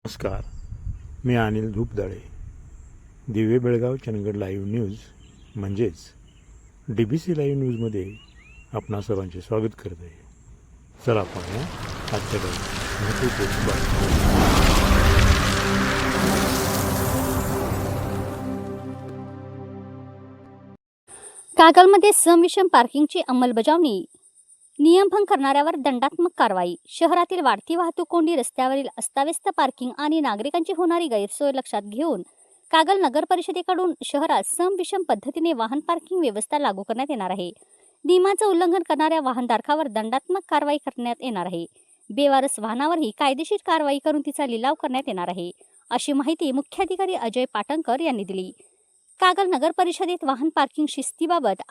नमस्कार, मी अनिल धूपदाळे. दिवे Belgaum Chandgad live news म्हणजेच DBC लाईव्ह न्यूजमध्ये आपणा सर्वांचे स्वागत करत आहे. चला पाहूया आजच्या महत्त्वपूर्ण बातम्या. कागलमध्ये सम-विषम पार्किंगची अंमलबजावणी, नियमभंग करणाऱ्यावर दंडात्मक कारवाई. शहरातील वाढती वाहतूक कोंडी, रस्त्यावरील अस्ताव्यस्त पार्किंग आणि नागरिकांची होणारी गैरसोय लक्षात घेऊन कागल नगर परिषदेकडून शहरात सम-विषम पद्धतीने वाहन पार्किंग व्यवस्था लागू करण्यात येणार आहे. नियमांचं उल्लंघन करणाऱ्या वाहनधारकावर दंडात्मक कारवाई करण्यात येणार आहे. बेवारस वाहनावरही कायदेशीर कारवाई करून तिचा लिलाव करण्यात येणार आहे, अशी माहिती मुख्याधिकारी अजय पाटणकर यांनी दिली. कागल नगर परिषदेत वाहन पार्किंग शिस्तीबाबत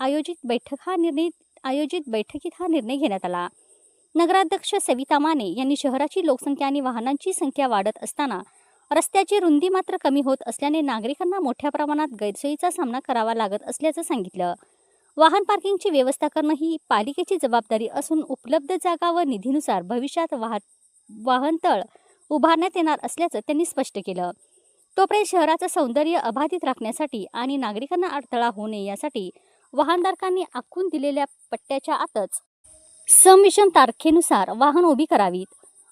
आयोजित बैठकीत हा निर्णय घेण्यात आला. नगराध्यक्ष सविता माने यांनी शहराची लोकसंख्या आणि वाहनांची संख्या वाढत असताना रस्त्याची रुंदी मात्र कमी होत असल्याने नागरिकांना मोठ्या प्रमाणात गैरसोयीचा सामना करावा लागत असल्याचं सांगितलं. वाहन पार्किंगची व्यवस्था करणं ही पालिकेची जबाबदारी असून उपलब्ध जागा व निधीनुसार भविष्यात वाहनतळ उभारण्यात येणार असल्याचं त्यांनी स्पष्ट केलं. तोपर्यंत शहराचं सौंदर्य अबाधित राखण्यासाठी आणि नागरिकांना अडथळा होऊ नये यासाठी वाहनधारकांनी आखून दिलेल्या पट्ट्याच्या आतच सम-विषम तारखेनुसार वाहन उभी करावीत,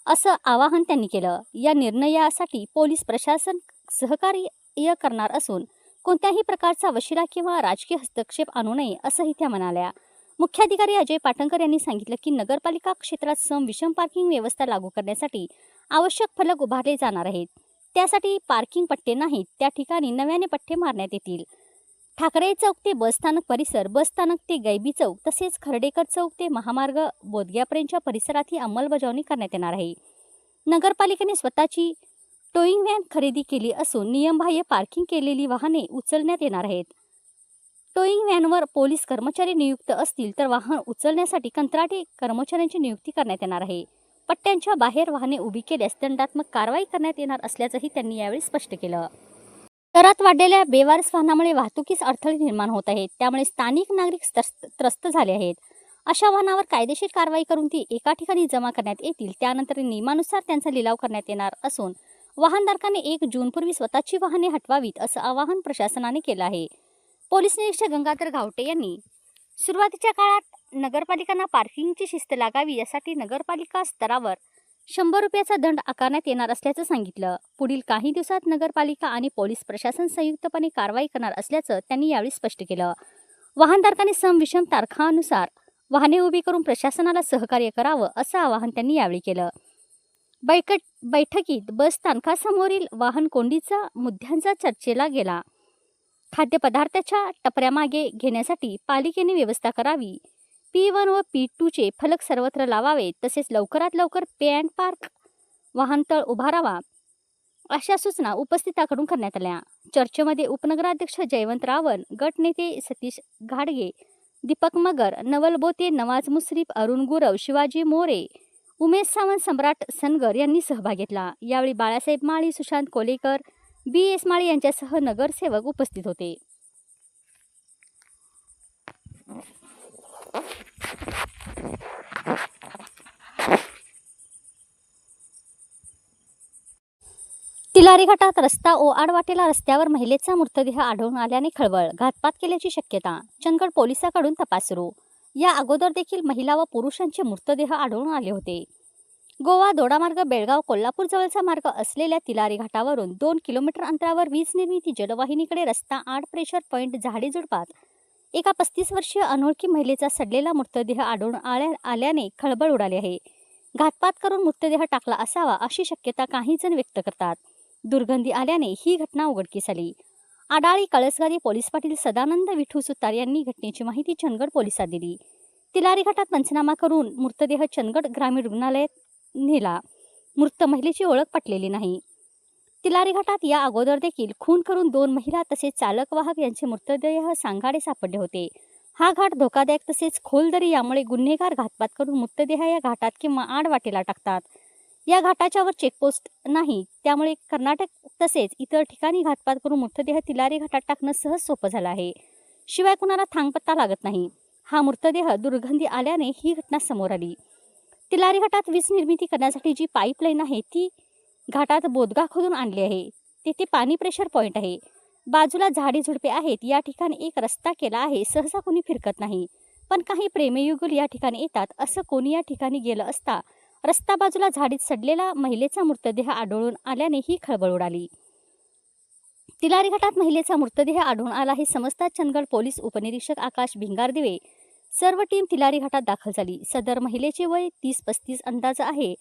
असं आवाहन त्यांनी केलं. या निर्णयासाठी पोलीस प्रशासन सहकार्य करणार असून कोणत्याही प्रकारचा वशिला किंवा राजकीय हस्तक्षेप आणू नये, असंही त्या म्हणाल्या. मुख्याधिकारी अजय पाटणकर यांनी सांगितलं की नगरपालिका क्षेत्रात सम-विषम पार्किंग व्यवस्था लागू करण्यासाठी आवश्यक फलक उभारले जाणार आहेत. त्यासाठी पार्किंग पट्टे नाहीत, त्या ठिकाणी नव्याने पट्टे मारण्यात येतील. ठाकरे चौक ते बसस्थानक परिसर, बसस्थानक ते गैबी चौक तसेच खर्डेकर चौक ते महामार्ग बोदग्यापर्यंतच्या परिसरात ही अंमलबजावणी करण्यात येणार आहे. नगरपालिकेने स्वतःची टोईंग व्हॅन खरेदी केली असून नियमबाह्य पार्किंग केलेली वाहने उचलण्यात येणार आहेत. टोईंग व्हॅनवर पोलीस कर्मचारी नियुक्त असतील तर वाहन उचलण्यासाठी कंत्राटी कर्मचाऱ्यांची नियुक्ती करण्यात येणार आहे. पट्ट्यांच्या बाहेर वाहने उभी केल्यास दंडात्मक कारवाई करण्यात येणार असल्याचंही त्यांनी यावेळी स्पष्ट केलं. शहरात वाढलेल्या बेवारस वाहनामुळे वाहतुकीस अडथळे निर्माण होत आहेत, त्यामुळे स्थानिक नागरिक त्रस्त झाले आहेत. अशा वाहनावर कायदेशीर कारवाई करून ती एका ठिकाणी जमा करण्यात येतील. त्यानंतर नियमानुसार त्यांचा लिलाव करण्यात येणार असून वाहनधारकांनी 1 जूनपूर्वी स्वतःची वाहने हटवावीत, असं आवाहन प्रशासनाने केलं आहे. पोलीस निरीक्षक गंगाधर गावटे यांनी सुरुवातीच्या काळात नगरपालिकांना पार्किंगची शिस्त लागावी यासाठी नगरपालिका स्तरावर 100 रुपयाचा दंड आकारण्यात येणार असल्याचं सांगितलं. पुढील काही दिवसात नगरपालिका आणि पोलीस प्रशासन संयुक्तपणे कारवाई करणार असल्याचं त्यांनी यावेळी स्पष्ट केलं. वाहनधारकांनी सम-विषम तारखानुसार वाहने उभी करून प्रशासनाला सहकार्य करावं, असं आवाहन त्यांनी यावेळी केलं. बैठकीत बस स्थानकासमोरील वाहन कोंडीचा मुद्द्यांचा चर्चेला गेला. खाद्यपदार्थाच्या टपऱ्यामागे घेण्यासाठी पालिकेने व्यवस्था करावी. P1 व P2 फलक सर्वत्र लावावे, तसेच लवकरात लवकर पे अँड पार्क वाहनतळ उभारावा, अशा सूचना उपस्थितांकडून करण्यात आल्या. चर्चेमध्ये उपनगराध्यक्ष जयवंत रावण, गट नेते सतीश घाडगे, दीपक मगर, नवल बोते, नवाज मुश्रीफ, अरुण गुरव, शिवाजी मोरे, उमेश सावंत, सम्राट सनगर यांनी सहभाग घेतला. यावेळी बाळासाहेब माळी, सुशांत कोलेकर, B.S. माळी यांच्यासह नगरसेवक उपस्थित होते. तिलारी घाटात रस्ता ओआड वाटेला रस्त्यावर महिलेचा मृतदेह आढळून आल्याने खळबळ, घातपात केल्याची शक्यता. चंदगड पोलिसांकडून तपास सुरू. या अगोदर देखील महिला व पुरुषांचे मृतदेह आढळून आले होते. गोवा दोडामार्ग बेळगाव कोल्हापूर जवळचा मार्ग असलेल्या तिलारी घाटावरून 2 किलोमीटर अंतरावर वीज निर्मिती जलवाहिनीकडे रस्ता आड प्रेशर पॉईंट झाडी झुडपात एका 35 वर्षीय अनोळखी महिलेचा सडलेला मृतदेह आढळून आल्याने खळबळ उडाली आहे. घातपात करून मृतदेह टाकला असावा अशी शक्यता काही जण व्यक्त करतात. दुर्गंधी आल्याने ही घटना उघडकीस आली. आडाळी कळसगादी पोलीस पाटील सदानंद विठू सुतार यांनी घटनेची माहिती चंदगड पोलिसात दिली. तिलारी घाटात पंचनामा करून मृतदेह चंदगड ग्रामीण रुग्णालयात नेला. मृत महिलेची ओळख पटलेली नाही. तिलारी घाटात या अगोदर देखील खून करून 2 महिला तसेच चालक वाहक यांचे मृतदेह सांगाडे सापडले होते. हा घाट धोकादायक तसेच खोलदरी, यामुळे गुन्हेगार घातपात करून मृतदेह या घाटात किंवा आड वाटेला टाकतात. या घाटाच्यावर चेकपोस्ट नाही, त्यामुळे कर्नाटक तसेच इतर ठिकाणी घातपात करून मृतदेह तिलारी घाटात टाकणं सहज सोपं झालं आहे. शिवाय कुणाला थांगपत्ता लागत नाही. हा मृतदेह दुर्गंधी आल्याने ही घटना समोर आली. तिलारी घाटात वीज निर्मिती करण्यासाठी जी पाईपलाईन आहे ती घाटात बोदगा खोदून आणले आहे. तेथे पाणी प्रेशर पॉइंट आहे. बाजूला झाडी झुडपे आहेत. या ठिकाणी एक रस्ता केला आहे. सहसा कोणी फिरकत नाही, पण काही प्रेमीयुगुल या ठिकाणी येतात. असं कोणी या ठिकाणी गेलं असता रस्ता बाजूला झाडीत सडलेला महिलेचा मृतदेह आढळून आल्याने ही खळबळ उडाली. तिलारी घाटात महिलेचा मृतदेह आढळून आला हे समजताच चंदगड पोलीस उपनिरीक्षक आकाश भिंगारदिवे सर्व टीम तिलारी घाटात दाखल झाली. सदर महिलेचे वय 30-35 अंदाज आहे.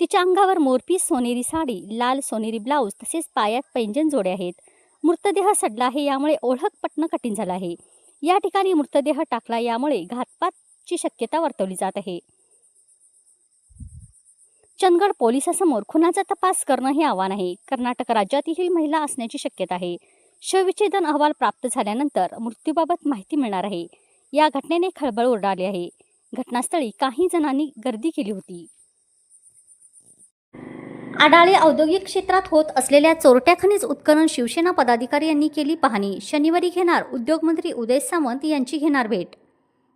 तिच्या अंगावर मोरपीस सोनेरी साडी, लाल सोनेरी ब्लाऊज तसेच पायात पैंजण जोडे आहेत. मृतदेह सडला आहे, यामुळे ओळख पटणं कठीण झालं आहे. या ठिकाणी मृतदेह टाकला, यामुळे घातपातची शक्यता वर्तवली जात आहे. चंदगड पोलिसांसमोर खुनाचा तपास करणं हे आव्हान आहे. कर्नाटक राज्यातील महिला असण्याची शक्यता आहे. शवविच्छेदन अहवाल प्राप्त झाल्यानंतर मृत्यूबाबत माहिती मिळणार आहे. या घटनेने खळबळ उडाली आहे. घटनास्थळी काही जणांनी गर्दी केली होती. आडाळे औद्योगिक क्षेत्रात होत असलेल्या चोरट्या खनिज उत्खनन शिवसेना पदाधिकारी यांनी केली पाहणी. शनिवारी घेणार उद्योगमंत्री उदय सामंत यांची घेणार भेट.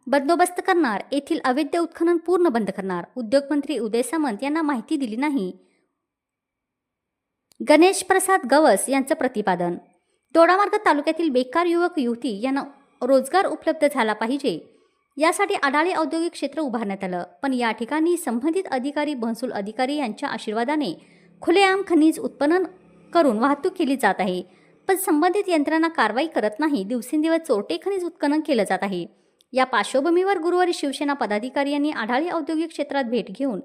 बंदोबस्त करणार, येथील अवैध उत्खनन पूर्ण बंद करणार. उद्योगमंत्री उदय सामंत यांना माहिती दिली नाही, गणेश प्रसाद गवस यांचं प्रतिपादन. दोडामार्ग तालुक्यातील बेकार युवक युवती यांना रोजगार उपलब्ध झाला पाहिजे, यासाठी आडाळे औद्योगिक क्षेत्र उभारण्यात आलं. पण या ठिकाणी संबंधित अधिकारी, महसूल अधिकारी यांच्या आशीर्वादाने खुलेआम खनिज उत्खनन करून वाहतूक केली जात आहे. पण संबंधित यंत्रणा कारवाई करत नाही. दिवसेंदिवस चोरटे खनिज उत्खनन केलं जात आहे. या पार्श्वभूमीवर गुरुवारी शिवसेना पदाधिकारी यांनी आडाळे औद्योगिक क्षेत्रात भेट घेऊन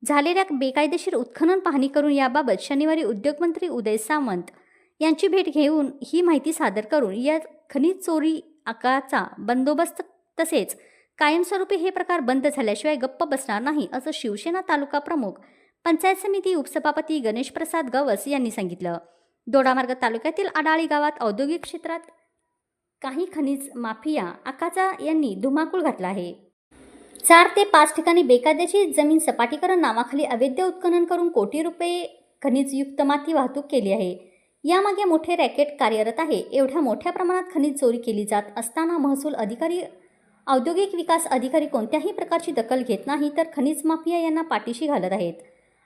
झालेल्या बेकायदेशीर उत्खनन पाहणी करून याबाबत शनिवारी उद्योगमंत्री उदय सामंत यांची भेट घेऊन ही माहिती सादर करून या खनिज चोरी आकाराचा बंदोबस्त तसेच कायमस्वरूपी हे प्रकार बंद झाल्याशिवाय गप्प बसणार नाही, असं शिवसेना तालुका प्रमुख पंचायत समिती उपसभापती गणेश प्रसाद गवस यांनी सांगितलं. दोडामार्ग तालुक्यातील आडाळी गावात औद्योगिक क्षेत्रात काही खनिज माफिया आकाचा यांनी धुमाकूळ घातला आहे. 4 ते 5 ठिकाणी बेकायदेशीर जमीन सपाटीकरण नावाखाली अवैध उत्खनन करून कोटी रुपये खनिजयुक्त माती वाहतूक केली आहे. यामागे मोठे रॅकेट कार्यरत आहे. एवढ्या मोठ्या प्रमाणात खनिज चोरी केली जात असताना महसूल अधिकारी, औद्योगिक विकास अधिकारी कोणत्याही प्रकारची दखल घेत नाही, तर खनिज माफिया यांना पाठीशी घालत आहेत.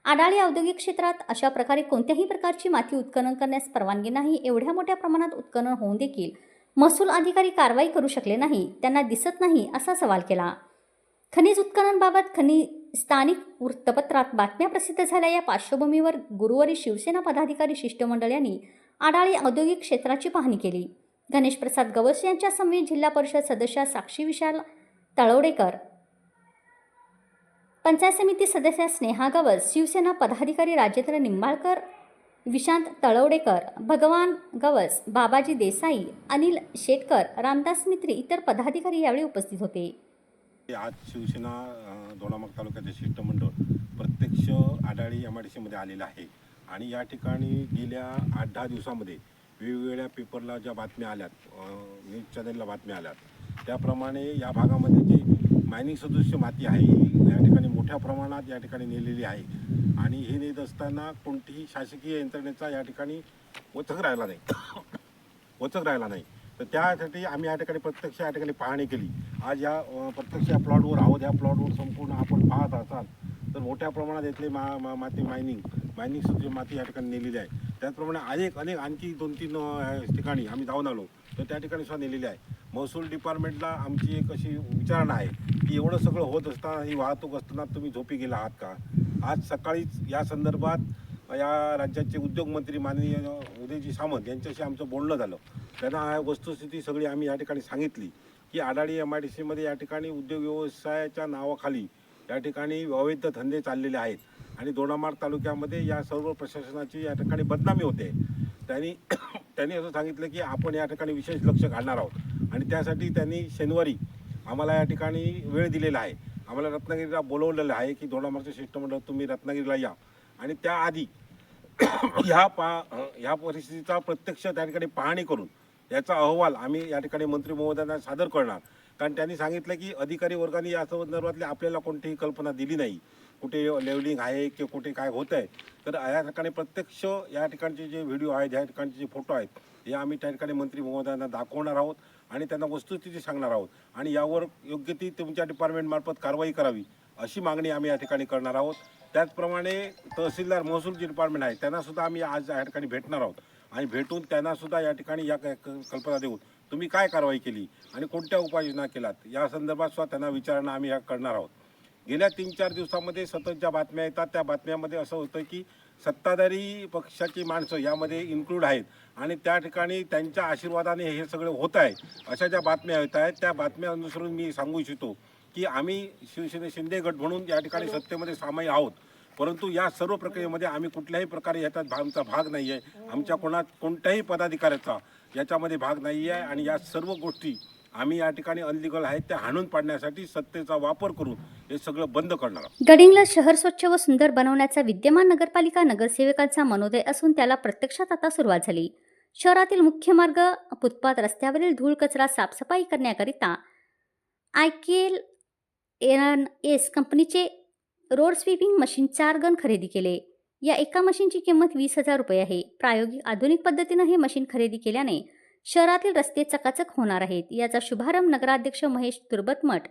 आडाळे औद्योगिक क्षेत्रात अशा प्रकारे कोणत्याही प्रकारची माती उत्खनन करण्यास परवानगी नाही. एवढ्या मोठ्या प्रमाणात उत्खनन होऊन देखील महसूल अधिकारी कारवाई करू शकले नाही, त्यांना दिसत नाही, असा सवाल केला. खनिज उत्खननबाबत स्थानिक वृत्तपत्रात बातम्या प्रसिद्ध झाल्या. या पार्श्वभूमीवर गुरुवारी शिवसेना पदाधिकारी शिष्टमंडळ यांनी आडाळे औद्योगिक क्षेत्राची पाहणी केली. गणेश प्रसाद गवस यांच्या समवेत जिल्हा परिषद सदस्या साक्षी विशाल तळवडेकर, पंचायत समिती सदस्या स्नेहा गवस, शिवसेना पदाधिकारी राजेंद्र निंबाळकर, विशांत तळवडेकर, भगवान गवस, बाबाजी देसाई, अनिल शेटकर, रामदास मित्री इतर पदाधिकारी यावेळी उपस्थित होते. आज शिवसेना दोडामार्ग तालुक्याचे शिष्टमंडळ प्रत्यक्ष आडाळी MIDC आलेलं आहे आणि या ठिकाणी गेल्या 8-10 दिवसामध्ये वेगवेगळ्या पेपरला ज्या बातम्या आल्यात, न्यूज चॅनलला बातम्या आल्यात, त्याप्रमाणे या भागामध्ये जी मायनिंग सदृश्य माती आहे या ठिकाणी मोठ्या प्रमाणात या ठिकाणी नेलेली आहे आणि हे नेत असताना कोणतीही शासकीय यंत्रणेचा या ठिकाणी वचक राहिला नाही. तर त्यासाठी आम्ही या ठिकाणी प्रत्यक्ष या ठिकाणी पाहणी केली. आज या प्रत्यक्ष या प्लॉटवर आहोत. या प्लॉटवर संपूर्ण आपण पाहत असाल तर मोठ्या प्रमाणात इथले माती मायनिंग सदृश्य माती या ठिकाणी नेलेली आहे. त्याचप्रमाणे अनेक आणखी 2-3 ठिकाणी आम्ही जाऊन आलो तर त्या ठिकाणी सुद्धा नेलेली आहे. महसूल डिपार्टमेंटला आमची एक अशी विचारणा आहे की एवढं सगळं होत असताना, ही वाहतूक असताना तुम्ही झोपी गेला आहात का? आज सकाळीच या संदर्भात या राज्याचे उद्योगमंत्री माननीय उदयजी सामंत यांच्याशी आमचं बोलणं झालं. त्यांना वस्तुस्थिती सगळी आम्ही या ठिकाणी सांगितली की आडाळी MIDC या ठिकाणी उद्योग व्यवसायाच्या नावाखाली या ठिकाणी अवैध धंदे चाललेले आहेत आणि दोडामार्ग तालुक्यामध्ये या सर्व प्रशासनाची या ठिकाणी बदनामी होते. त्यांनी असं सांगितलं की आपण या ठिकाणी विशेष लक्ष घालणार आहोत आणि त्यासाठी त्यांनी शनिवारी आम्हाला या ठिकाणी वेळ दिलेला आहे. आम्हाला रत्नागिरीला बोलवलेलं आहे की दोडामार्गचं शिष्टमंडळ तुम्ही रत्नागिरीला या आणि त्याआधी ह्या परिस्थितीचा प्रत्यक्ष त्या ठिकाणी पाहणी करून याचा अहवाल आम्ही या ठिकाणी मंत्री महोदयांना सादर करणार. कारण त्यांनी सांगितलं की अधिकारी वर्गाने या संदर्भातली आपल्याला कोणतीही कल्पना दिली नाही, कुठे लेवलिंग आहे की कुठे काय होत आहे. तर या ठिकाणी प्रत्यक्ष या ठिकाणचे जे व्हिडिओ आहेत, या ठिकाणचे जे फोटो आहेत, हे आम्ही त्या ठिकाणी मंत्री महोदयांना दाखवणार आहोत आणि त्यांना वस्तुस्थिती सांगणार आहोत आणि यावर योग्य ती तुमच्या डिपार्टमेंटमार्फत कारवाई करावी अशी मागणी आम्ही या ठिकाणी करणार आहोत. त्याचप्रमाणे तहसीलदार महसूल जे डिपार्टमेंट आहे त्यांनासुद्धा आम्ही आज या ठिकाणी भेटणार आहोत आणि भेटून त्यांनासुद्धा या ठिकाणी या कल्पना देऊन तुम्ही काय कारवाई केली आणि कोणत्या उपाययोजना केल्यात या संदर्भात सुद्धा त्यांना विचारणा आम्ही करणार आहोत. गेल्या 3-4 दिवसामध्ये सतत ज्या बातम्या येतात त्या बातम्यामध्ये असं होतं की सत्ताधारी पक्षाची माणसं यामध्ये इन्क्लूड आहेत आणि त्या ठिकाणी त्यांच्या आशीर्वादाने हे सगळं होत आहे अशा ज्या बातम्या येत आहेत त्या बातम्या अनुसरून मी सांगू इच्छितो की आम्ही शिंदे गट म्हणून या ठिकाणी सत्तेमध्ये सामील आहोत, परंतु या सर्व प्रक्रियेमध्ये आम्ही कुठल्याही प्रकारे याच्यात आमचा भाग नाही आहे. आमच्या कोणत्याही पदाधिकाऱ्याचा याच्यामध्ये भाग नाही आहे आणि या सर्व गोष्टी आम्ही या ठिकाणी अनलिगल आहेत त्या हाणून पाडण्यासाठी सत्तेचा वापर करून हे सगळं बंद करणार आहोत. गडिंग्लज शहर स्वच्छ व सुंदर बनवण्याचा विद्यमान नगरपालिका नगरसेवकांचा मनोदय असून त्याला प्रत्यक्षात आता सुरुवात झाली. शहरातील मुख्य मार्ग, फुटपाथ, रस्त्यावरील धूळ कचरा साफसफाई करण्याकरिता IKLNS कंपनीचे रोड स्वीपिंग मशीन 4 गण खरेदी केले. या एका मशीनची किंमत 20,000 रुपये आहे. प्रायोगिक आधुनिक पद्धतीनं हे मशीन खरेदी केल्याने शहरातील रस्ते चकाचक होणार आहेत. याचा शुभारंभ नगराध्यक्ष महेश तुर्बतमठ,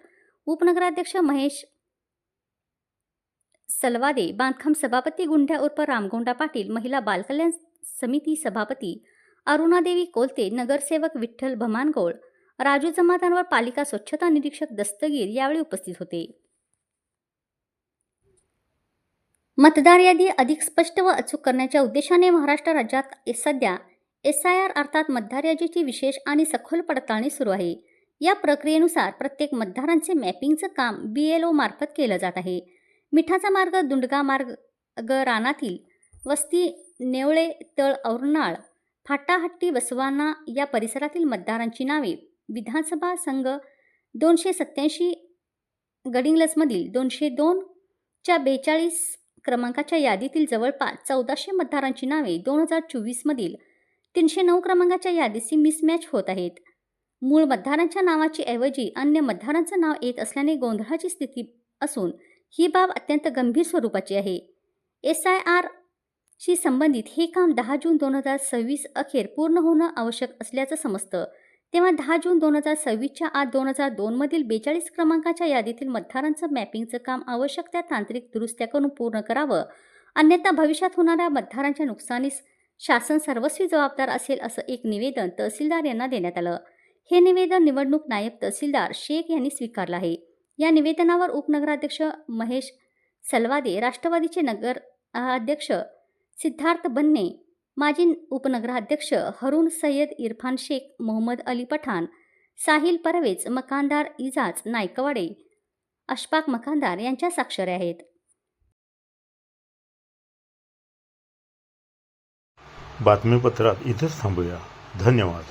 उपनगराध्यक्ष महेश सलवादे, बांधकाम सभापती गुंड्या उर्फ रामगोंडा पाटील, महिला बालकल्याण समिती सभापती अरुणादेवी कोलते, नगरसेवक विठ्ठल भमानगोळ, राजू जमादारवर पालिका स्वच्छता निरीक्षक दस्तगीर यावेळी उपस्थित होते. मतदार यादी अधिक स्पष्ट व अचूक करण्याच्या उद्देशाने महाराष्ट्र राज्यात सध्या SIR अर्थात मतदार यादीची विशेष आणि सखोल पडताळणी सुरू आहे. या प्रक्रियेनुसार प्रत्येक मतदारांचे मॅपिंगचं काम BLO मार्फत केलं जात आहे. मिठाचा मार्ग, दुंडगा मार्ग, रानातील वस्ती, नेवळे, तळ, औरनाळ, फाटा, हट्टी, बसवाना या परिसरातील मतदारांची नावे विधानसभा संघ 287 गडिंग्लजमधील 202च्या 42 क्रमांकाच्या यादीतील जवळपास 1400 मतदारांची नावे 2024 मधील 309 क्रमांकाच्या यादीशी मिसमॅच होत आहेत. मूळ मतदारांच्या नावाची ऐवजी अन्य मतदारांचं नाव येत असल्याने गोंधळाची स्थिती असून ही बाब अत्यंत गंभीर स्वरूपाची आहे. SIR शी संबंधित हे काम 10 जून 2026 अखेर पूर्ण होणं आवश्यक असल्याचं समजतं. तेव्हा 10 जून 2026च्या आत 2002 मधील 42 क्रमांकाच्या यादीतील मतदारांचं मॅपिंगचं काम आवश्यक त्या तांत्रिक दुरुस्त्या करून पूर्ण करावं, अन्यथा भविष्यात होणाऱ्या मतदारांच्या नुकसानीस शासन सर्वस्वी जबाबदार असेल असं एक निवेदन तहसीलदार यांना देण्यात आलं. हे निवेदन निवडणूक नायब तहसीलदार शेख यांनी स्वीकारलं आहे. या निवेदनावर उपनगराध्यक्ष महेश सलवादे, राष्ट्रवादीचे नगर अध्यक्ष सिद्धार्थ बन्ने, माजी उपनगराध्यक्ष हरून सय्यद, इरफान शेख, मोहम्मद अली पठाण, साहिल परवेज, मकानदार इजाज नायकवाडे, अशफाक मकानदार यांच्या स्वाक्षऱ्या आहेत. बातमीपत्रात इथंच थांबूया. धन्यवाद.